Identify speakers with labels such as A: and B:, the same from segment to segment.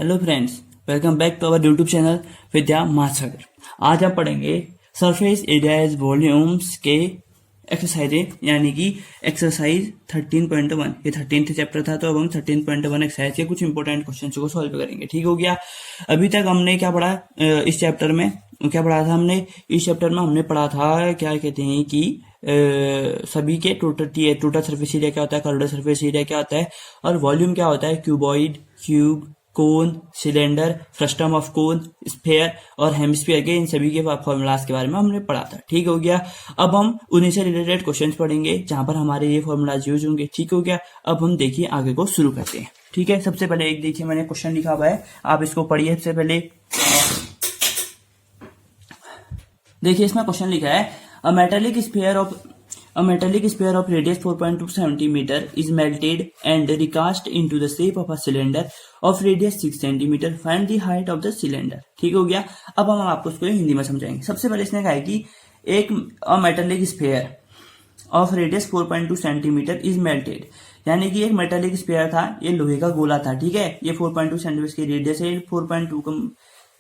A: Hello friends, welcome back to our YouTube channel Vidya Mahasagar. आज हम पढ़ेंगे सरफेस एरियाज वॉल्यूम्स के एक्सरसाइजेज, यानी कि एक्सरसाइज 13.1। ये 13th चैप्टर था, तो अब हम 13.1 एक्सरसाइज के कुछ इंपॉर्टेंट क्वेश्चंस को सॉल्व करेंगे। ठीक हो गया। अभी तक हमने क्या पढ़ा इस चैप्टर में? क्या पढ़ा था हमने इस चैप्टर में? हमने पढ़ा था क्या कहते हैं कि सभी के टोटल सरफेस एरिया क्या होता है, कर्व्ड सरफेस एरिया क्या होता है, और वॉल्यूम क्या होता है, cuboid, cube, cone, cylinder, frustum of cone, sphere और हेमिस्फीयर के इन सभी के फॉर्मूलाज के बारे में हमने पढ़ा था। ठीक हो गया। अब हम उन्हीं से रिलेटेड क्वेश्चंस पढ़ेंगे जहां पर हमारे ये फॉर्मूलाज यूज होंगे। ठीक हो गया। अब हम देखिए आगे को शुरू करते हैं। ठीक है। सबसे पहले एक देखिए मैंने क्वेश्चन लिखा हुआ है, आप इसको पढ़िए। सबसे पहले देखिए इसमें क्वेश्चन लिखा है, a metallic sphere of radius 4.2 centimeter is melted and recast into the shape of a cylinder of radius 6 centimeter. Find the height of the cylinder. ठीक हो गया। अब हम आपको इसको हिंदी में समझाएंगे। सबसे पहले इसने कहा है कि एक metallic sphere of radius 4.2 centimetre is melted, यानी कि एक मेटेलिक स्फीयर था, ये लोहे का गोला था। ठीक है। ये 4.2 सेंटीमीटर की रेडियस है, 4.2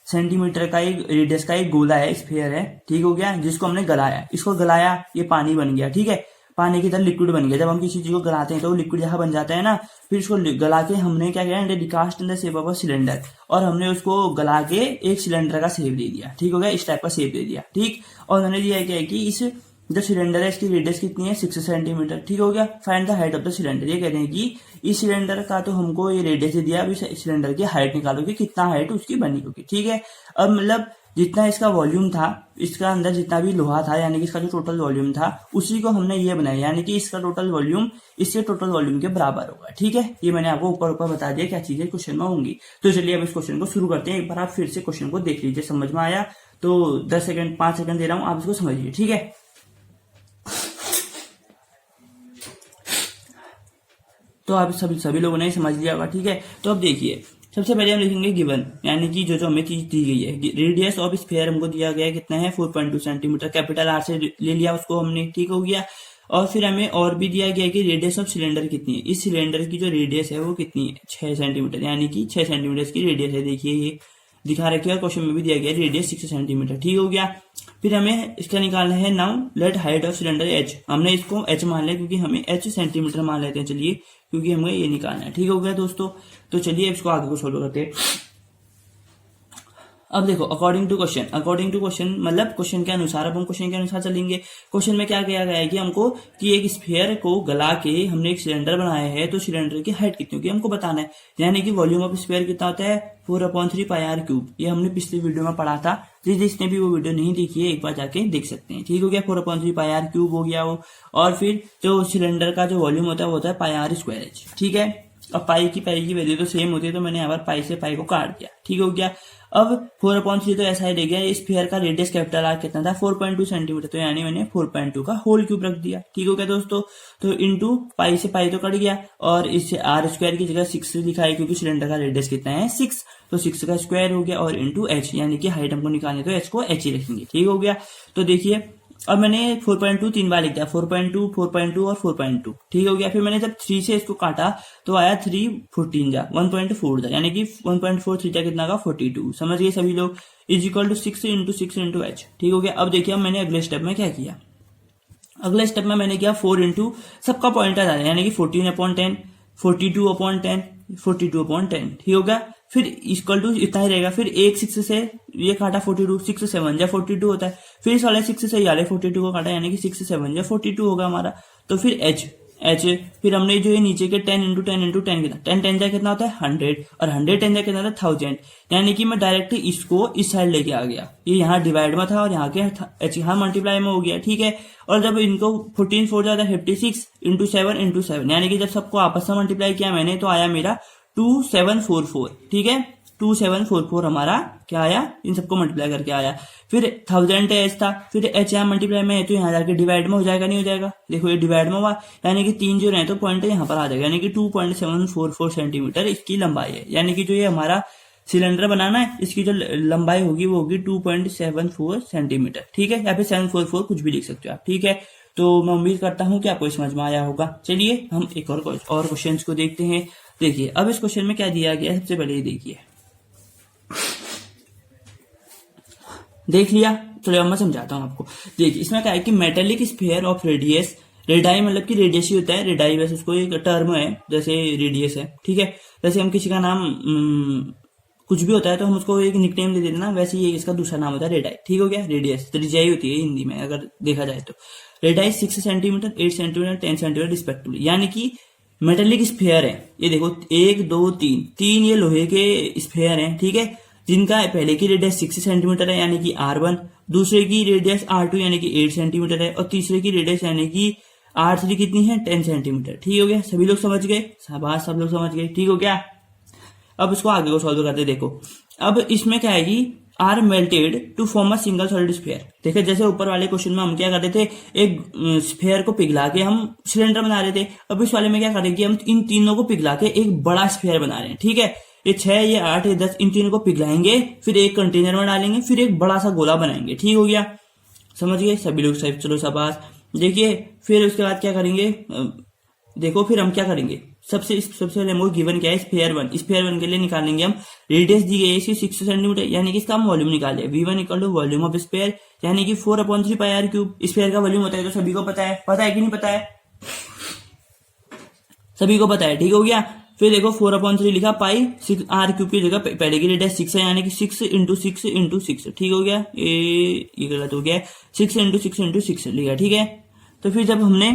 A: सेंटीमीटर का एक रेडियस का एक गोला है, स्फीयर है। ठीक हो गया। जिसको हमने गलाया, इसको गलाया, ये पानी बन गया। ठीक है। पानी की तरह लिक्विड बन गया। जब हम किसी चीज को गलाते हैं तो लिक्विड जहां बन जाता है ना, फिर इसको गला के हमने क्या किया, recast in the shape of a cylinder, और हमने उसको गला के एक सिलेंडर का शेप दे दिया। ठीक हो गया। इस टाइप का शेप दे दिया। ठीक। और उन्होंने दिया क्या है कि इस जो सिलेंडर है इसकी रेडियस कितनी है, 6 सेंटीमीटर। ठीक हो गया। Find the height of the cylinder. ये कहते हैं कि इस सिलेंडर का तो हमको ये रेडियस दिया, अभी सिलेंडर की हाइट निकालो कि कितना हाइट उसकी बनी होगी। ठीक है। अब मतलब जितना इसका वॉल्यूम था, इसका अंदर जितना भी लोहा था, यानी कि इसका जो टोटल वॉल्यूम था, उसी को हमने ये बनाया, यानी कि इसका टोटल वॉल्यूम इससे टोटल वॉल्यूम के बराबर होगा। ठीक है। ये मैंने आपको ऊपर ऊपर बता दिया क्या चीजें क्वेश्चन में होंगी। तो चलिए अब इस क्वेश्चन को शुरू करते हैं। एक बार आप फिर से क्वेश्चन को देख लीजिए, समझ में आया तो 10 सेकंड 5 सेकंड दे रहा हूं, आप इसको समझिए। ठीक है। तो आप सभी लोगों ने समझ लिया होगा। ठीक है। तो अब देखिए, सबसे पहले हम लिखेंगे गिवन, यानी कि जो हमें चीज दी गई है। रेडियस ऑफ स्फीयर हमको दिया गया है, कितना है, 4.2 सेंटीमीटर। कैपिटल आर से ले लिया उसको हमने। ठीक हो गया। और फिर हमें और भी दिया गया है कि रेडियस ऑफ सिलेंडर कितनी है। इस सिलेंडर की जो रेडियस है वो कितनी है, 6 सेंटीमीटर, यानी कि 6 सेंटीमीटर की रेडियस है। देखिए ये दिखा रखिए, क्वेश्चन में भी दिया गया रेडियस 6 सेंटीमीटर। ठीक हो गया। फिर हमें इसका निकालना है now let height of cylinder H. हमने इसको एच मान लिया क्योंकि हमें एच सेंटीमीटर मान लेते हैं। चलिए, क्योंकि हमें ये निकालना है। ठीक हो गया दोस्तों। तो चलिए इसको आगे को सोल्व करते हैं। अब देखो, अकॉर्डिंग टू क्वेश्चन मतलब क्वेश्चन के अनुसार, अब हम क्वेश्चन के अनुसार चलेंगे। क्वेश्चन में क्या किया गया है कि हमको कि एक स्फीयर को गला के हमने एक सिलेंडर बनाया है, तो सिलेंडर की हाइट कितनी होगी हमको बताना है। यानी कि वॉल्यूम ऑफ स्फीयर कितना होता है, 4/3 पाई आर क्यूब। ये हमने पिछली वीडियो में पढ़ा था। जिसने भी वो वीडियो नहीं देखी है, एक बार जाके देख सकते हैं। ठीक हो गया। 4/3 पाई आर क्यूब हो गया वो। और फिर जो सिलेंडर का जो वॉल्यूम होता है वो होता है पाई आर स्क्वायर एच। ठीक है। अब पाई की वैल्यू तो सेम होती है, तो मैंने यहाँ पर पाई से पाई को काट दिया। ठीक हो गया। अब 4/3 तो ऐसा ही रह गया। स्फीयर का रेडियस कैपिटल आर कितना था, 4.2 सेंटीमीटर, तो यानी मैंने 4.2 का होल क्यूब रख दिया। ठीक हो गया दोस्तों। तो इंटू पाई से पाई तो कट गया, और इससे आर स्क्वायर की जगह 6 लिखा है क्योंकि सिलेंडर का रेडियस कितना है, 6, तो 6 का स्क्वायर हो गया, और इंटू एच, यानी कि हाइट हमको निकालनी, तो एच को एच ही रखेंगे। ठीक हो गया। तो देखिए अब मैंने 4.2 3 बार लिख दिया, 4.2 4.2 और 4.2। ठीक हो गया। फिर मैंने जब 3 से इसको काटा तो आया 3 14 जा 1.4 जा, यानी कि 1.4 3 जा कितना का 42। समझ गए सभी लोग। Is equal to 6 into 6 into H. ठीक हो गया। अब देखिए, अब मैंने अगले स्टेप में क्या किया, अगले स्टेप में मैंने किया 4 इंटू सबका पॉइंट आ जाए, यानी कि 14/10, 42/10, 42/10। ठीक हो गया। फिर इक्वल टू इतना ही रहेगा। फिर एक 6 से ये काटा 42, 6 7 या 42 होता है। फिर इस वाले 6 से ये 42 को काटा, यानी कि 6 7 या 42 होगा हमारा। तो फिर एच फिर हमने जो ये नीचे के 10 इंटू 10 इंटू 10 कितना, 10 10 जा कितना होता है 100, और 100 10 जा कितना होता है 1000, यानी कि मैं डायरेक्ट इसको इस साइड लेके आ गया। ये यहाँ डिवाइड में था और यहाँ के एच यहाँ मल्टीप्लाई में हो गया। ठीक है। और जब इनको 14 4 जाता है 56 इंटू 7 इंटू 7, यानी कि जब सबको आपस में मल्टीप्लाई किया मैंने, तो आया मेरा 2744। ठीक है। 2744 हमारा क्या आया, इन सबको मल्टीप्लाई करके आया। फिर 1000 एच था, फिर एच यहाँ मल्टीप्लाई में है तो यहाँ जाके डिवाइड में हो जाएगा, नहीं हो जाएगा। देखो ये डिवाइड में हुआ, यानी कि 3 जो रहे तो पॉइंट यहाँ पर आ जाएगा, यानी कि 2.744 सेंटीमीटर इसकी लंबाई है। यानी कि जो ये हमारा सिलेंडर बनाना है, इसकी जो लंबाई होगी वो होगी 2.74 सेंटीमीटर। ठीक है। या फिर 744 कुछ भी लिख सकते हो आप। ठीक है। तो मैं उम्मीद करता हूँ कि आपको समझ में आया होगा। चलिए हम एक और क्वेश्चन को देखते हैं। देखिए अब इस क्वेश्चन में क्या दिया गया है, सबसे पहले ये देखिए, देख लिया। चलो अब मैं समझाता हूँ आपको। देखिए इसमें क्या है कि metallic sphere of radius, radii मतलब कि रेडियस ही होता है, रेडाई वैसे उसको एक टर्म है, जैसे रेडियस है, ठीक है। जैसे हम किसी का नाम कुछ भी होता है तो हम उसको एक निकनेम दे देते ना, वैसे ये इसका दूसरा नाम होता है रेडाई, ठीक हो गया। रेडियस त्रिज्या ही होती है हिंदी में अगर देखा जाए तो। Radii 6 centimetre, 8 centimetre, 10 centimetre respectively, यानी कि मेटेलिक स्फीयर है ये देखो 1 2 3 तीन ये लोहे के स्फीयर हैं, ठीक है, जिनका पहले की रेडियस 6 सेंटीमीटर है यानी कि R1, दूसरे की रेडियस R2 यानी कि 8 सेंटीमीटर है, और तीसरे की रेडियस यानी कि R3 कितनी है 10 सेंटीमीटर, ठीक हो गया। सभी लोग समझ गए, शाबाश सब लोग समझ गए, ठीक हो गया। अब इसको आगे को सॉल्व करते देखो। अब इसमें क्या है कि are melted to form a single solid sphere. देखिए जैसे ऊपर वाले क्वेश्चन में हम क्या कर रहे थे, एक स्फीयर को पिघला के हम सिलेंडर बना रहे थे। अब इस वाले में क्या कर रहे हैं कि हम इन तीनों को पिघला के एक बड़ा स्फीयर बना रहे हैं, ठीक है। ये 6 ये 8 ये 10 इन तीनों को पिघलाएंगे, फिर एक कंटेनर में डालेंगे, फिर एक बड़ा सा गोला बनाएंगे, ठीक हो गया। समझ गए सभी लोग, सही, चलो शाबाश। देखिए फिर उसके बाद क्या करेंगे, देखो फिर हम क्या करेंगे, सबसे पहले हमको गिवन क्या है, स्फीयर 1, स्फीयर 1 के लिए निकालेंगे हम रेडियस दी गई है इसकी 6 सेंटीमीटर, यानी कि इसका हम वॉल्यूम निकाले, V1 equal to volume of sphere, यानी कि 4/3 पाई r क्यूब। स्फीयर का वॉल्यूम होता है तो सभी को पता है कि नहीं पता है, सभी को पता है, ठीक हो गया। फिर देखो 4/3 लिखा, पाई 6 r क्यूब की जगह पहले की रेडियस 6 है, यानी कि 6 इंटू 6 इंटू 6, ठीक हो गया। ये गलत हो गया, 6 इंटू 6 इंटू 6 लिखा, ठीक है। तो फिर जब हमने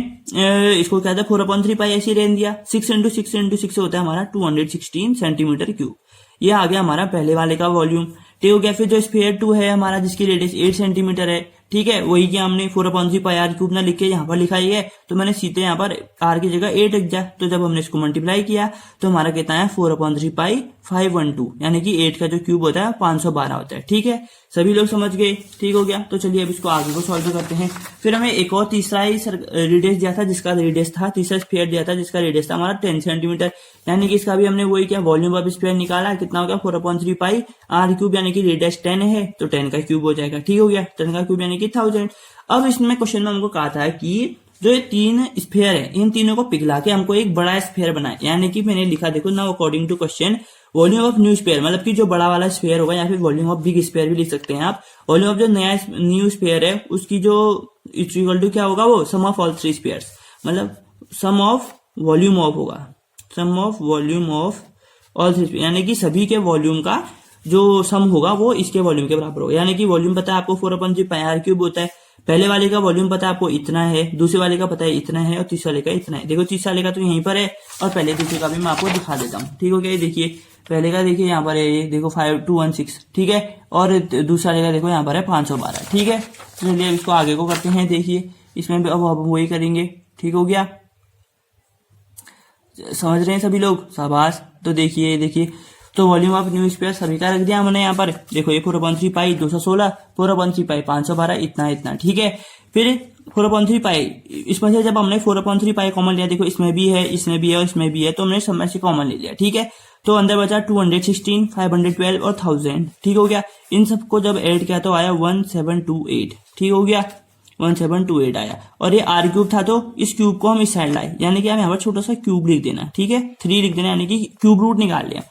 A: इसको क्या था 4/3 पाई ऐसे रहने दिया, 6 इंटू 6 इंटू 6 होता है हमारा 216 सेंटीमीटर क्यूब। ये आ गया हमारा पहले वाले का वॉल्यूम, ठीक हो गया। फिर जो स्फीयर 2 है हमारा जिसकी रेडियस 8 सेंटीमीटर है, ठीक है, वही क्या हमने 4/3 पाई r क्यूब ना लिख के यहाँ पर लिखा ही है, तो मैंने सीधे यहाँ पर r की जगह 8 लिख दिया। तो जब हमने इसको मल्टीप्लाई किया तो हमारा कितना है 4/3 पाई 512, यानी कि 8 का जो क्यूब होता है 512 होता है, ठीक है। सभी लोग समझ गए, ठीक हो गया। तो चलिए अब इसको आगे को सॉल्व करते हैं। फिर हमें एक और तीसरा ही रेडियस दिया था, जिसका रेडियस था, तीसरा स्फीयर दिया था जिसका रेडियस था हमारा 10 सेंटीमीटर, यानी कि इसका भी हमने वही क्या वॉल्यूम ऑफ स्फीयर निकाला, कितना हो गया 4/3 पाई r क्यूब, यानी कि रेडियस 10 है तो 10 का क्यूब हो जाएगा, ठीक हो गया। 10 का क्यूब यानी कि 1000। अब इसमें क्वेश्चन में हमको कहा था कि जो ये 3 स्फीयर है इन तीनों को पिघला के हमको एक बड़ा स्फीयर बनाए, यानी कि मैंने लिखा देखो ना, according to question volume of new sphere, मतलब कि जो बड़ा वाला स्फीयर होगा, या फिर वॉल्यूम ऑफ बिग स्फीयर भी लिख सकते हैं आप। वॉल्यूम ऑफ जो नया न्यू स्फीयर है उसकी जो इक्वल टू क्या होगा, वो सम ऑफ ऑल 3 स्फीयर्स, मतलब सम ऑफ वॉल्यूम ऑफ होगा, sum of volume of all 3 sphere, यानी कि सभी के वॉल्यूम का जो सम होगा वो इसके वॉल्यूम के बराबर होगा। यानी कि वॉल्यूम पता है आपको 4/3 पाई r क्यूब होता है, पहले वाले का वॉल्यूम पता है आपको इतना है, दूसरे वाले का पता है इतना है, और तीसरे वाले का इतना है। देखो तीसरे वाले का तो यहीं पर है, और पहले दूसरे का भी मैं आपको दिखा देता हूँ, ठीक हो गया। ये देखिए पहले का देखिए यहाँ पर है, ये देखो 5216, ठीक है, और दूसरे वाले का देखो यहाँ पर है 512, ठीक है। चलिए इसको आगे को करते हैं। देखिए इसमें भी अब वही करेंगे, ठीक हो गया। समझ रहे हैं सभी लोग, शाबाश। तो देखिए तो वॉल्यूम ऑफ न्यू स्फीयर सभी का रख दिया हमने यहाँ पर, देखो ये 4/3 पाई 216, 4/3 पाई 512, इतना, ठीक है। फिर 4/3 पाई, इसमें से जब हमने 4/3 पाई कॉमन लिया, देखो इसमें भी है, इसमें भी है और इसमें भी है, तो हमने सब में से कॉमन ले लिया, ठीक है। तो अंदर बचा 216, 512 और 1000, ठीक हो गया। इन सबको जब ऐड किया तो आया 1728, ठीक हो गया, 1728 आया। और ये r क्यूब था तो इस क्यूब को हम इस साइड लाए, यानी कि हमें यहाँ पर छोटा सा क्यूब लिख देना, ठीक है, 3 लिख देना, यानी कि क्यूब रूट निकाल लिया।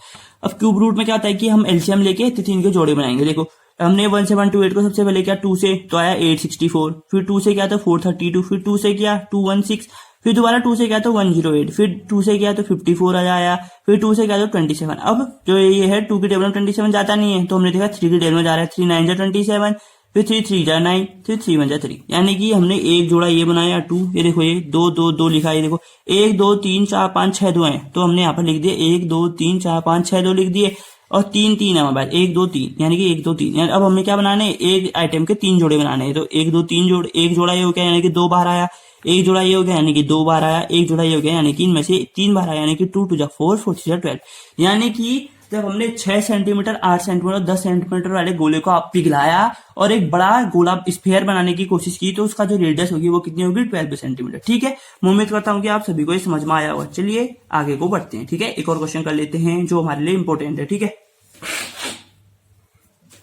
A: अब क्यूब रूट में क्या होता है कि हम एलसीएम लेके तीन के जोड़े बनाएंगे। देखो हमने 1728 को सबसे पहले किया 2 से तो आया 864, फिर 2 से किया तो 432, फिर 2 से किया 216, फिर दोबारा 2 से किया तो 108, फिर 2 से किया तो 54 आया, फिर 2 से किया तो 27। अब जो ये है 2 की टेबल में 27 जाता नहीं है, तो हमने देखा 3 की टेबल में जा रहा है, 3 9 जा 27, फिर 3 3 जा 9, फिर 3 1 जा 3, यानी कि हमने एक जोड़ा ये बनाया 2, ये देखो ये 2 2 2 लिखा है, देखो 1 2 3 4 5 6 2 है, तो हमने यहाँ पर लिख दिया 1 2 3 4 5 6 2 लिख दिए, और 3 3 है हमारे पास 1 2 3, यानी कि 1 2 3। अब हमें क्या बनाने, एक आइटम के 3 जोड़े बनाने हैं, तो 1 2 3 जोड़, एक जोड़ा ये हो गया यानी कि 2 बार आया, एक जोड़ा ये हो गया यानी कि 2 बार आया, एक जोड़ा ये हो गया यानी कि इनमें से 3 बार आया, यानी कि 2 2 जा 4 4 6 12, यानी कि जब हमने 6 सेंटीमीटर 8 सेंटीमीटर 10 सेंटीमीटर वाले गोले को पिघलाया और एक बड़ा गोला स्फीयर बनाने की कोशिश की, तो उसका जो रेडियस होगी वो कितनी होगी 12 सेंटीमीटर, ठीक है। मैं उम्मीद करता हूँ कि आप सभी को ये समझ में आया होगा। चलिए आगे को बढ़ते हैं, ठीक है। एक और क्वेश्चन कर लेते हैं जो हमारे लिए इंपॉर्टेंट है, ठीक है।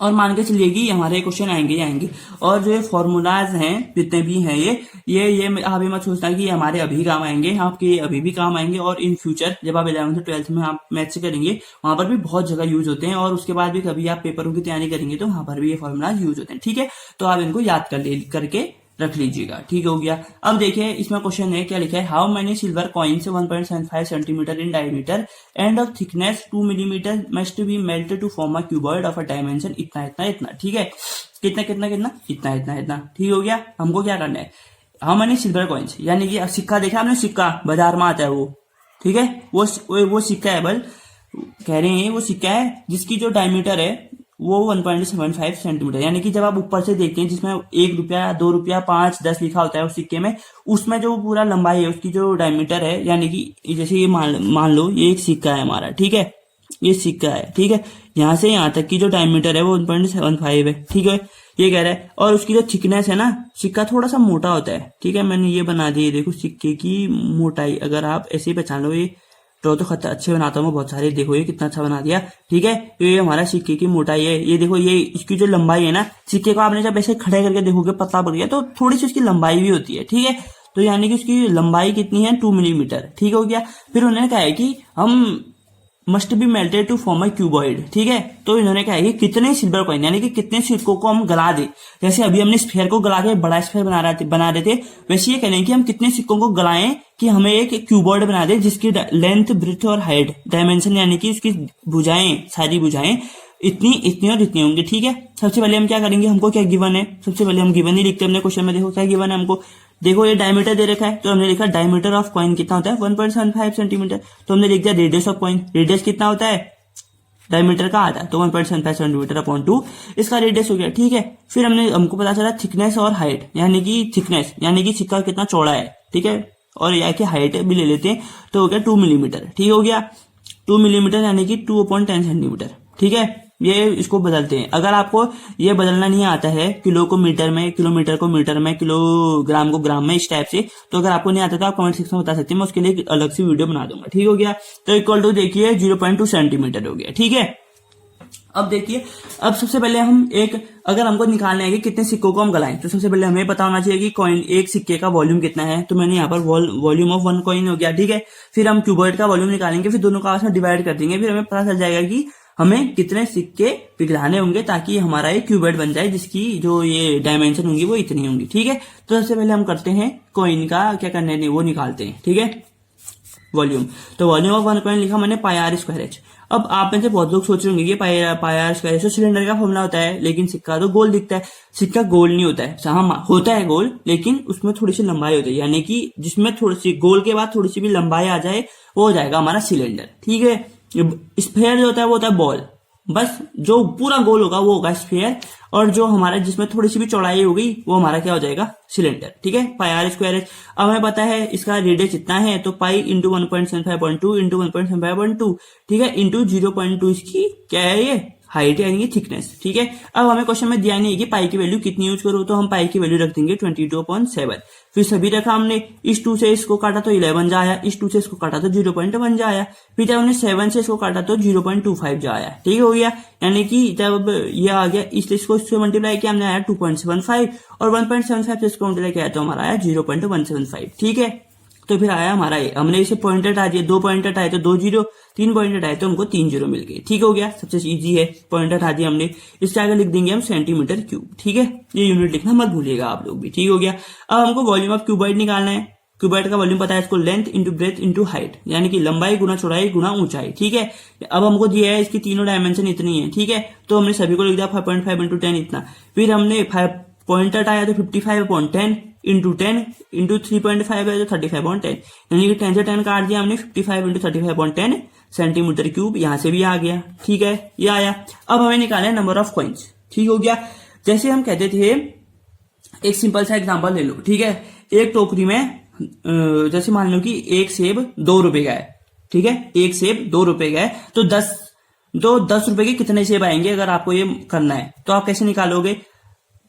A: और मान के चलिए कि हमारे क्वेश्चन आएंगे ही आएंगे। और जो ये फॉर्मूलाज हैं जितने भी हैं ये आप ये मत सोचना कि ये हमारे अभी काम आएंगे, आपके अभी भी काम आएंगे और इन फ्यूचर जब आप 11th 12th में आप मैथ्स करेंगे वहां पर भी बहुत जगह यूज होते हैं, और उसके बाद भी कभी आप पेपरों की तैयारी करेंगे तो वहां पर भी ये फॉर्मूलाज यूज होते हैं। ठीक है, तो आप इनको याद करके रख लीजिएगा। ठीक हो गया। अब देखिए इसमें क्वेश्चन है, क्या लिखा है, how many silver coins 1.75 centimetre in diameter and of thickness 2 millimetre must be melted to form a cuboid of a dimension इतना इतना इतना। ठीक है, कितना कितना कितना, इतना इतना इतना। ठीक हो गया। हमको क्या करना है, हाउ मेनी सिल्वर कॉइन्स, यानी कि सिक्का देखा आपने, सिक्का बाजार में आता है वो, ठीक है, वो सिक्का है, बल कह रहे हैं वो सिक्का है जिसकी जो डायमीटर है वो 1.75 सेंटीमीटर, यानी कि जब आप ऊपर से देखते हैं जिसमें 1 रुपया 2 रुपया 5 10 लिखा होता है उस सिक्के में, उसमें जो पूरा लंबाई है उसकी जो डायमीटर है, यानी कि जैसे ये मान लो ये एक सिक्का है हमारा, ठीक है, ये सिक्का है, ठीक है, यहां से यहां तक की जो डायमीटर है वो 1.75 है। ठीक है, ये कह रहा है। और उसकी जो थिकनेस है ना, सिक्का थोड़ा सा मोटा होता है, ठीक है, मैंने ये बना दिया, देखो सिक्के की मोटाई, अगर आप ऐसे ही पहचान लो, ये ड्रॉ तो खत अच्छे बनाता हूँ मैं बहुत सारे, देखो ये कितना अच्छा बना दिया। ठीक है, तो ये हमारा सिक्के की मोटाई है, ये देखो, ये इसकी जो लंबाई है ना, सिक्के को आपने जब ऐसे खड़े करके देखोगे पतला पड़ गया तो थोड़ी सी उसकी लंबाई भी होती है। ठीक है, तो यानी कि उसकी लंबाई कितनी है, 2 मिलीमीटर। ठीक हो गया। फिर उन्होंने कहा है कि हम must be melted to form a cuboid. ठीक है, तो इन्होंने कहा है कि कितने सिल्वर कॉइन, यानी कि कितने सिक्कों को हम गला दे, जैसे अभी हमने स्फीयर को गला के बड़ा स्फीयर बना रहे थे, वैसे ये कह रहे हैं कि हम कितने सिक्कों को गलाएं कि हमें एक क्यूबॉइड बना दे जिसकी लेंथ ब्रेथ और हाइट डायमेंशन, यानी कि उसकी भुजाएं, सारी भुजाएं इतनी इतनी और इतनी होंगी। ठीक है, सबसे पहले हम क्या करेंगे, हमको क्या गिवन है, सबसे पहले हम गिवन ही लिखते हैं अपने क्वेश्चन में। देखो क्या गिवन है हमको, देखो ये डायमीटर दे रखा है तो हमने लिखा डायमीटर ऑफ कॉइन कितना होता है, 1.75 सेंटीमीटर, तो हमने लिख दिया रेडियस ऑफ कॉइन, रेडियस कितना होता है डायमीटर का आता है, तो 1.75 सेंटीमीटर अपॉन 2 इसका रेडियस हो गया। ठीक है, फिर हमको पता चला थिकनेस और हाइट, यानी कि थिकनेस यानी कि सिक्का कितना चौड़ा है, ठीक है, और या की हाइट भी ले लेते हैं तो हो गया 2 मिलीमीटर। ठीक हो गया, 2 मिलीमीटर यानी कि 2/10 सेंटीमीटर। ठीक है, ये इसको बदलते हैं। अगर आपको ये बदलना नहीं आता है किलो को मीटर में, किलोमीटर को मीटर में, किलोग्राम को ग्राम में, इस टाइप से, तो अगर आपको नहीं आता तो आप कमेंट सेक्शन में बता सकते हैं, मैं उसके लिए अलग से वीडियो बना दूंगा। ठीक हो गया, तो इक्वल टू देखिए 0.2 सेंटीमीटर हो गया। ठीक है, अब देखिए, अब सबसे पहले हम अगर हमको निकालना है कि कितने सिक्कों को हम गलाएं, तो सबसे पहले हमें पता होना चाहिए कि कॉइन, एक सिक्के का वॉल्यूम कितना है, तो मैंने यहाँ पर वॉल्यूम ऑफ 1 कॉइन हो गया। ठीक है, फिर हम क्यूबॉइड का वॉल्यूम निकालेंगे, फिर दोनों का आपस में डिवाइड कर देंगे, फिर हमें पता चल जाएगा कि हमें कितने सिक्के पिघलाने होंगे ताकि हमारा एक क्यूबॉइड बन जाए जिसकी जो ये डायमेंशन होंगी वो इतनी होंगी। ठीक है, तो सबसे पहले हम करते हैं कॉइन का क्या करने है, वो निकालते हैं। ठीक है, वॉल्यूम, तो वॉल्यूम ऑफ 1 कॉइन लिखा मैंने पाई आर स्क्वायर एच। अब आप में से बहुत लोग सोच रहे होंगे कि पाई आर स्क्वायर एच तो सिलेंडर का फॉर्मूला होता है, लेकिन सिक्का तो गोल दिखता है। सिक्का गोल नहीं होता है, हाँ होता है गोल, लेकिन उसमें थोड़ी सी लंबाई होती है, यानी कि जिसमें थोड़ी सी गोल के बाद थोड़ी सी भी लंबाई आ जाए वो हो जाएगा हमारा सिलेंडर। ठीक है, स्फीयर जो होता है वो होता है बॉल, बस जो पूरा गोल होगा वो होगा स्फीयर, और जो हमारा जिसमें थोड़ी सी भी चौड़ाई होगी वो हमारा क्या हो जाएगा, सिलेंडर। ठीक है, पाई आर स्क्वायर एच। अब हमें पता है इसका रेडियस इतना है, तो पाई इंटू 1.75/2 इंटू 1.75/2, ठीक है, इंटू 0.2 इसकी क्या है, ये हाइट यानी कि थिकनेस। ठीक है, अब हमें क्वेश्चन में दिया नहीं है कि पाई की वैल्यू कितनी यूज करो, तो हम पाई की वैल्यू रख देंगे 22.7। फिर सभी रखा हमने, इस 2 से इसको काटा तो 11 जा आया, इस 2 से इसको काटा तो 0.1 जा आया, फिर जब हमने 7 से इसको काटा तो 0.25 जा आया। ठीक हो गया, यानी कि जब ये आ गया इसको इससे मल्टीप्लाई किया हमने आया 2.75, और 1.75 से इसको मल्टीप्लाई किया तो हमारा आया 0.175। ठीक है, तो फिर आया हमारा ये, हमने इसे पॉइंट हटा दिए, 2 पॉइंट हटाए तो 2 0, 3 पॉइंट हटाए तो हमको 3 0 मिल गए। ठीक हो गया, सबसे इजी है, पॉइंट हटा दिया हमने, इसके आगे लिख देंगे हम सेंटीमीटर क्यूब। ठीक है, ये यूनिट लिखना मत भूलिएगा आप लोग भी। ठीक हो गया, अब हमको वॉल्यूम ऑफ क्यूबॉइड निकालना है। क्यूबॉइड का वॉल्यूम पता है इसको, length into breadth into height, यानी कि लंबाई गुना चौड़ाई गुना ऊंचाई। ठीक है, अब हमको दिया है इसकी तीनों डायमेंशन इतनी है। ठीक है, तो हमने सभी को लिख दिया 5.5 इंटू 10 इतना, फिर हमने 5 पॉइंट हटाया तो 55/10 इंटू 10 इंटू 3.5 है तो 35/10, यानी कि 10 से 10 काट दिया हमने, 55 इंटू 35/10 सेंटीमीटर क्यूब, यहां से भी आ गया। ठीक है, ये आया। अब हमें निकालना है नंबर ऑफ कॉइन्स। ठीक हो गया, जैसे हम कहते थे, एक सिंपल सा एग्जांपल ले लो। ठीक है, एक टोकरी में जैसे मान लो कि एक सेब 2 रुपए का है। ठीक है, एक सेब 2 रुपए का है, तो 10 रुपए के कितने सेब आएंगे, अगर आपको ये करना है तो आप कैसे निकालोगे,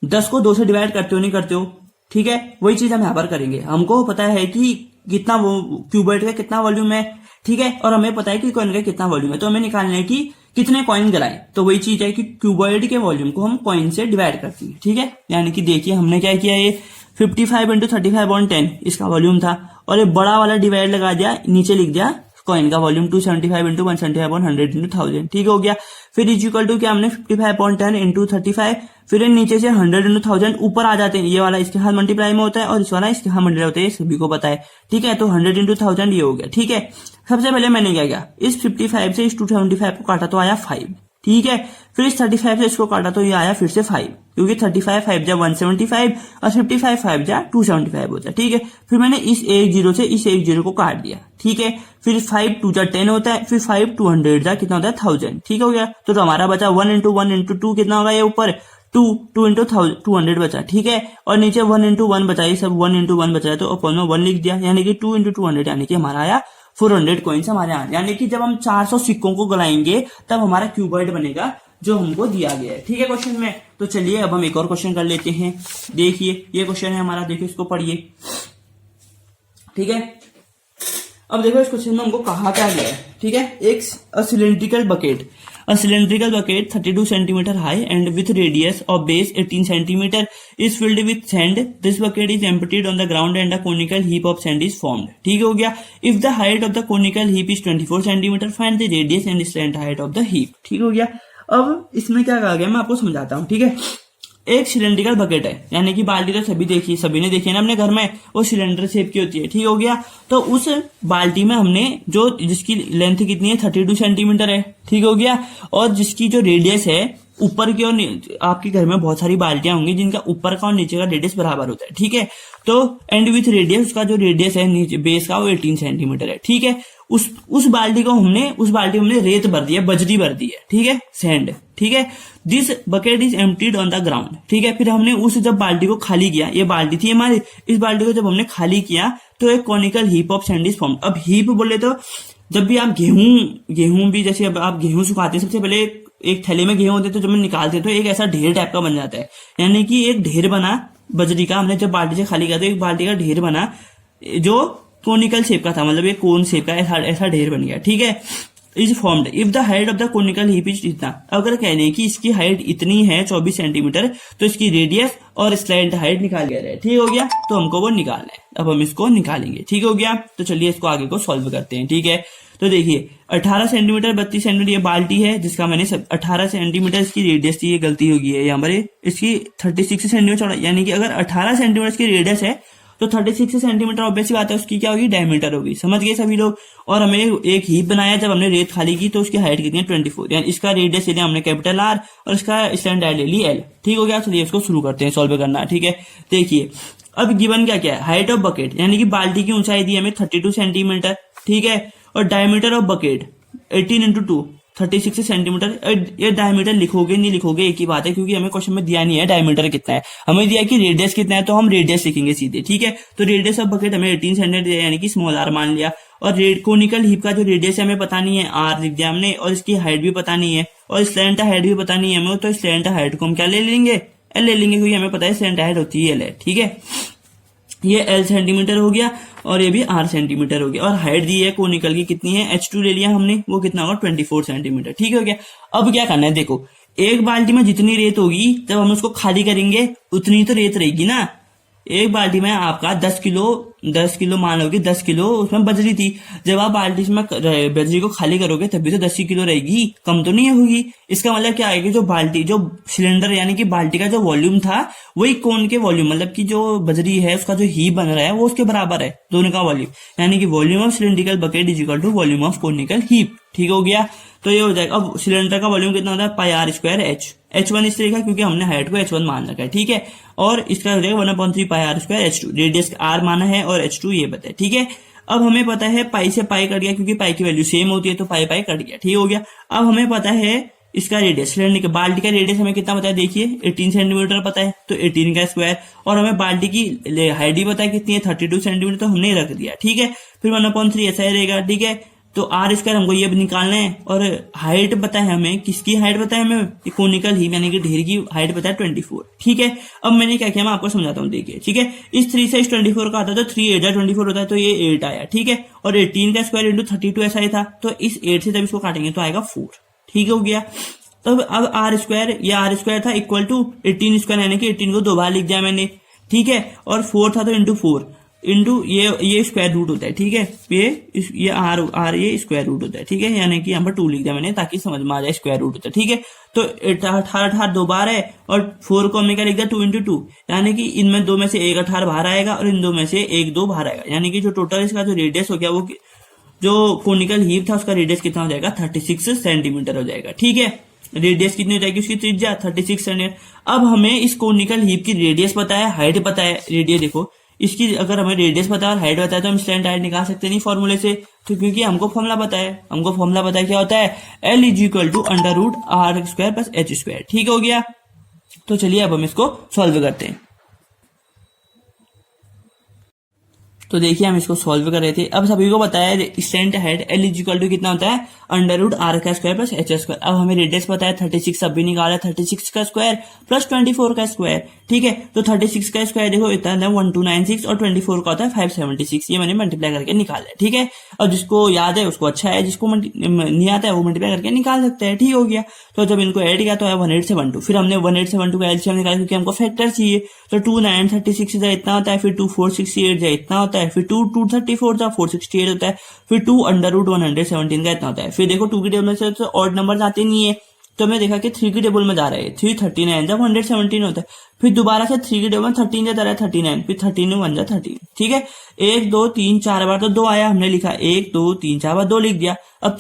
A: 10 को 2 से डिवाइड करते हो नहीं करते हो। ठीक है, वही चीज हम यहां पर करेंगे। हमको पता है कि कितना वो क्यूबॉइड का कितना वॉल्यूम है, ठीक है, और हमें पता है कि कॉइन का कितना वॉल्यूम है, तो हमें निकालना है कि कितने कॉइन गलाए, तो वही चीज है कि क्यूबॉइड के वॉल्यूम को हम कॉइन से डिवाइड करते हैं, ठीक है। यानी कि देखिए हमने क्या किया, ये 55 इंटू 35/10 इसका वॉल्यूम था, और ये बड़ा वाला डिवाइड लगा दिया, नीचे लिख दिया कॉइन का वॉल्यूम 275 इंटू 175/100 इंटू 1000, ठीक हो गया। फिर इज इक्वल टू क्या, हमने 55/10 इंटू 35, फिर नीचे से 100 इंटू 1000 ऊपर आ जाते हैं, ये वाला इसके साथ मल्टीप्लाई में होता है और इस वाला इसके साथ मल्टीप्लाई होता है, ये सभी को पता है, ठीक है। तो 100 इंटू 1000 ये हो गया, ठीक है। सबसे पहले मैंने क्या किया, इस 55 से इस 275 को काटा तो आया 5, ठीक है। फिर इस 35 से इसको काटा तो ये आया फिर से 5, क्योंकि 35 5 जा 175 और 55 5 जा 275 होता है, ठीक है। फिर मैंने इस एक जीरो से इस एक जीरो को काट दिया, ठीक है। फिर 5 2 जा 10 होता है, फिर 5 200 जा कितना होता है 1000, ठीक हो गया। तो हमारा बचा 1 इंटू 1 इंटू 2 कितना होगा, ये ऊपर 2 इंटू 200 बचा, ठीक है। और नीचे 1 इंटू 1 बचा, ये सब 1 इंटू 1 बचा है, तो अपन में 1 लिख दिया, यानी कि 2 इंटू 200 यानी कि हमारा आया 400 कॉइन्स हमारे यहाँ। यानी कि जब हम 400 सिक्कों को गलाएंगे तब हमारा क्यूबॉइड बनेगा जो हमको दिया गया है, ठीक है क्वेश्चन में। तो चलिए अब हम एक और क्वेश्चन कर लेते हैं। देखिए ये क्वेश्चन है हमारा, देखिए इसको पढ़िए, ठीक है। अब देखो इस क्वेश्चन में हमको कहा क्या गया है, ठीक है। एक cylindrical bucket, a cylindrical bucket 32 centimeter high and with radius of base 18 centimeter is filled with sand. This bucket is emptied on the ground and a conical heap of sand is formed. ठीक हो गया। If the height of the conical heap is 24 centimeter, find the radius and slant height of the heap. ठीक हो गया। अब इसमें क्या कहा गया मैं आपको समझाता हूँ, ठीक है। एक सिलेंड्रिकल बकेट है, यानी कि बाल्टी तो सभी ने देखी है ना अपने घर में, वो सिलेंडर शेप की होती है, ठीक हो गया। तो उस बाल्टी में हमने जो जिसकी लेंथ कितनी है 32 सेंटीमीटर है, ठीक हो गया। और जिसकी जो रेडियस है ऊपर की और आपके घर में बहुत सारी बाल्टियां होंगी जिनका ऊपर का और नीचे का रेडियस बराबर होता है, ठीक है। तो एंड विथ रेडियस, उसका जो रेडियस है नीचे बेस का वो 18 सेंटीमीटर है, ठीक है। उस बाल्टी में हमने रेत भर दी है, बजरी भर दी है, ठीक है, सैंड, ठीक है। This bucket is emptied on the ground, ठीक है। फिर हमने जब बाल्टी को खाली किया, ये बाल्टी थी हमारी, इस बाल्टी को जब हमने खाली किया तो एक conical heap of sand is form. अब हीप बोले तो जब भी आप गेहूं भी, जैसे अब आप गेहूं सुखाते हैं, सबसे पहले एक थैले में गेहूं होते हैं, तो जब हम निकालते हैं तो एक ऐसा ढेर टाइप का बन जाता है, यानी कि एक ढेर बना बजरी का। हमने जब बाल्टी से खाली किया तो एक बाल्टी का ढेर बना जो कोनिकल शेप का था, मतलब एक कोन शेप का ऐसा ढेर बन गया, ठीक है। Is formed if the height of the conical heap is इतना, अगर कहने की इसकी हाइट इतनी है 24 सेंटीमीटर, तो इसकी रेडियस और स्लैंट हाइट निकाल लिया जाए, ठीक हो गया। तो हमको वो निकालना है, अब हम इसको निकालेंगे, ठीक हो गया। तो चलिए इसको आगे को सॉल्व करते हैं, ठीक है। तो देखिए 18 सेंटीमीटर 32 सेंटीमीटर ये बाल्टी है, जिसका मैंने 18 सेंटीमीटर इसकी रेडियस थी, ये गलती होगी है यहाँ पर, इसकी 36 सेंटीमीटर चौड़ा, यानी कि अगर 18 सेंटीमीटर इसकी रेडियस है तो 36 सेंटीमीटर ऑब्वियस बात है उसकी क्या होगी, डायमीटर होगी, समझ गए सभी लोग। और हमें एक हीप बनाया, जब हमने रेत खाली की तो उसकी हाइट कितनी है 24, यानी इसका रेडियस ले लिया हमने कैपिटल R और इसका स्टैंड हाइट ले ली L, ठीक हो गया। चलिए इसको शुरू करते हैं सॉल्व करना, ठीक है। देखिए अब गिवन क्या क्या है, हाइट ऑफ बकेट, यानी कि बाल्टी की ऊंचाई दी हमें 32 सेंटीमीटर, ठीक है। और diameter of bucket 18 into 2 36 centimetre. ये डायमीटर लिखोगे नहीं लिखोगे एक ही बात है, क्योंकि हमें क्वेश्चन में दिया नहीं है डायमीटर कितना है, हमें दिया कि रेडियस कितना है, तो हम रेडियस लिखेंगे सीधे, ठीक है। तो रेडियस ऑफ बकेट हमें 18 सेंटीमीटर दिया, यानी कि स्मॉल r मान लिया। और कोनिकल हीप का जो रेडियस है हमें पता नहीं है, r लिख दिया हमने, और इसकी हाइट भी पता नहीं है, और स्लैंट हाइट भी पता नहीं है हमें, तो स्लैंट हाइट को हम क्या ले लेंगे, L ले लेंगे, क्योंकि हमें पता है स्लैंट हाइट होती है L, ठीक है। ये L सेंटीमीटर हो गया और ये भी R सेंटीमीटर हो गया। और हाइट दी है कोनिकल की कितनी है, H2 ले लिया हमने, वो कितना होगा 24 सेंटीमीटर, ठीक हो गया। अब क्या करना है, देखो एक बाल्टी में जितनी रेत होगी जब हम उसको खाली करेंगे उतनी तो रेत रहेगी ना। एक बाल्टी में आपका 10 किलो मान लो कि 10 किलो उसमें बजरी थी, जब आप बाल्टी में बजरी को खाली करोगे तभी तो 10 किलो रहेगी, कम तो नहीं होगी। इसका मतलब क्या आएगा, जो सिलेंडर यानी कि बाल्टी का जो वॉल्यूम था वही कोन के वॉल्यूम, मतलब कि जो बजरी है उसका जो हीप बन रहा है वो उसके बराबर है, दोनों का वॉल्यूम, यानी कि volume of cylindrical bucket is equal to volume of conical heap, ठीक हो गया। तो ये हो जाएगा। अब सिलेंडर का वॉल्यूम कितना होता है, पाई r स्क्वायर h, h1 इसलिए लिखा क्योंकि हमने हाइट को h1 मान रखा है, ठीक है। और इसका हो जाएगा 1/3 पाई r square h2, radius r माना है और h2 ये पता है, ठीक है। अब हमें पता है पाई से पाई कट गया, क्योंकि पाई की वैल्यू सेम होती है, तो पाई पाई कट गया, ठीक हो गया। अब हमें पता है इसका रेडियस, सिलेंडर के बाल्टी का रेडियस हमें कितना पता है, देखिए 18 सेंटीमीटर पता है, तो 18 का स्क्वायर, और हमें बाल्टी की हाइट भी पता है कितनी है 32 सेंटीमीटर, तो हमने रख दिया, ठीक है। फिर 1/3 ऐसा ही रहेगा, ठीक है। तो R स्क्वायर हमको ये निकालना है, और हाइट पता है हमें, किसकी हाइट पता है हमें, कोनिकल हीप यानी कि ढेर की हाइट पता है 24, ठीक है। अब मैंने क्या किया मैं आपको समझाता हूँ, देखिए, ठीक है। इस 3 से इस 24 का आता है तो 3 8 24 होता है, तो ये 8 आया, ठीक है। और 18 का स्क्वायर इंटू 32 ऐसा ही था, तो इस 8 से जब इसको काटेंगे तो आएगा 4, ठीक हो गया। तो अब आर स्क्वायर, ये आर स्क्वायर था इक्वल टू 18 स्क्वायर, यानी कि 18 को 2 बार लिख दिया मैंने, ठीक है। और 4 था तो इंटू 4 इंटू ये स्क्वायर रूट होता है, ठीक है। ये आर ये स्क्वायर रूट होता है, ठीक है, यानी कि यहाँ पर 2 लिख दिया मैंने ताकि समझ में आ जाए स्क्वायर रूट होता है, ठीक है। तो 18 2 बार है और 4 को हमने क्या लिख दिया 2 इंटू 2, यानी कि इनमें 2 में से एक 18 बाहर आएगा और इन 2 में से एक 2 बाहर आएगा, यानी कि जो टोटल इसका जो रेडियस हो गया वो जो कोनिकल हीव था उसका रेडियस कितना हो जाएगा 36 सेंटीमीटर हो जाएगा, ठीक है। रेडियस कितनी हो जाएगी उसकी त्रिज्या 36 सेंटीमीटर। अब हमें इस कोनिकल हीव की रेडियस पता है, हाइट पता है, रेडियस देखो इसकी अगर हमें रेडियस पता है और हाइट पता है तो हम स्लैंट हाइट निकाल सकते नहीं फॉर्मूले से, तो क्योंकि हमको फॉर्मूला पता है, क्या होता है L is equal to under root r square plus h square, ठीक हो गया। तो चलिए अब हम इसको सॉल्व करते हैं। तो देखिए हम इसको सॉल्व कर रहे थे। अब सभी को पता है slant height L is equal to कितना होता है अंडर रूट आर का स्क्वायर प्लस एच स्क्वायर। अब हमें रेडियस पता है 36, अब भी निकाला 36 का स्क्वायर प्लस 24 का स्क्वायर, ठीक है। तो 36 का स्क्वायर देखो इतना है 1296 और 24 का होता है 576, ये मैंने मल्टीप्लाई करके निकाला है, ठीक है। और जिसको याद है उसको अच्छा है, जिसको नहीं आता है वो मल्टीप्लाई करके निकाल सकते हैं, ठीक हो गया। तो जब इनको ऐड किया तो है 1872, फिर हमने 1872 का एलसीएम निकाला क्योंकि हमको फैक्टर चाहिए। तो 2936 इतना होता है, फिर 2468 इतना होता है, फिर 234 था 468 होता है, फिर 2 अंडर रूट 117 का इतना होता है। फिर देखो 2 की टेबल में से तो ऑड नंबर आते नहीं है, तो हमने देखा कि 3 की टेबल में जा रहा है, 339 जब 117 होता है, फिर दोबारा से 3 की टेबल में 13 जा रहा है 39, फिर 13 1 जा 13, ठीक है। 1 2 3 4 बार तो 2 आया, हमने लिखा 1 2 3 4 बार 2 लिख दिया। अब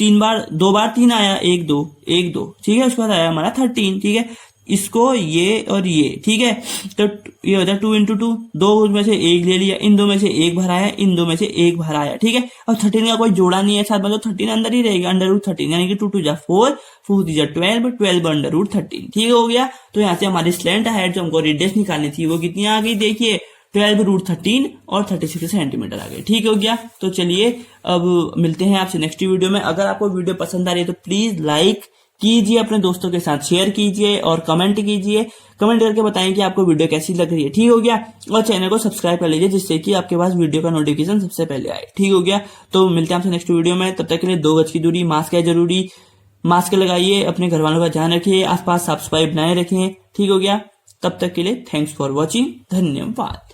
A: 2 बार 3 आया 1 2 1 2, ठीक है। उसके बाद आया हमारा 13, ठीक है। इसको ये और ये, ठीक है। तो ये होता है 2 इंटू 2, 2 में से 1 ले लिया, इन 2 में से 1 बाहर आया, इन 2 में से 1 बाहर आया, ठीक है। अब 13 का कोई जोड़ा नहीं है साथ में, तो 13 अंदर ही रहेगा अंडर रूट 13, यानी कि 2 2 जा 4 4 3 जा 12 12 अंडर रूट 13, ठीक हो गया। तो यहाँ से हमारी स्लैंट हाइट जो हमको रेडियस निकालनी थी वो कितनी आ गई, देखिए 12 रूट 13 और 36 सेंटीमीटर आ गए, ठीक हो गया। तो चलिए अब मिलते हैं आपसे नेक्स्ट वीडियो में। अगर आपको वीडियो पसंद आ रही है तो प्लीज लाइक कीजिए, अपने दोस्तों के साथ शेयर कीजिए और कमेंट कीजिए, कमेंट करके बताएं कि आपको वीडियो कैसी लग रही है, ठीक हो गया। और चैनल को सब्सक्राइब कर लीजिए जिससे कि आपके पास वीडियो का नोटिफिकेशन सबसे पहले आए, ठीक हो गया। तो मिलते हैं आपसे नेक्स्ट वीडियो में, तब तक के लिए 2 गज की दूरी, मास्क है जरूरी, मास्क लगाइए, अपने घर वालों का ध्यान रखिए, आसपास साफ सफाई बनाए रखें, ठीक हो गया। तब तक के लिए थैंक्स फॉर वॉचिंग, धन्यवाद।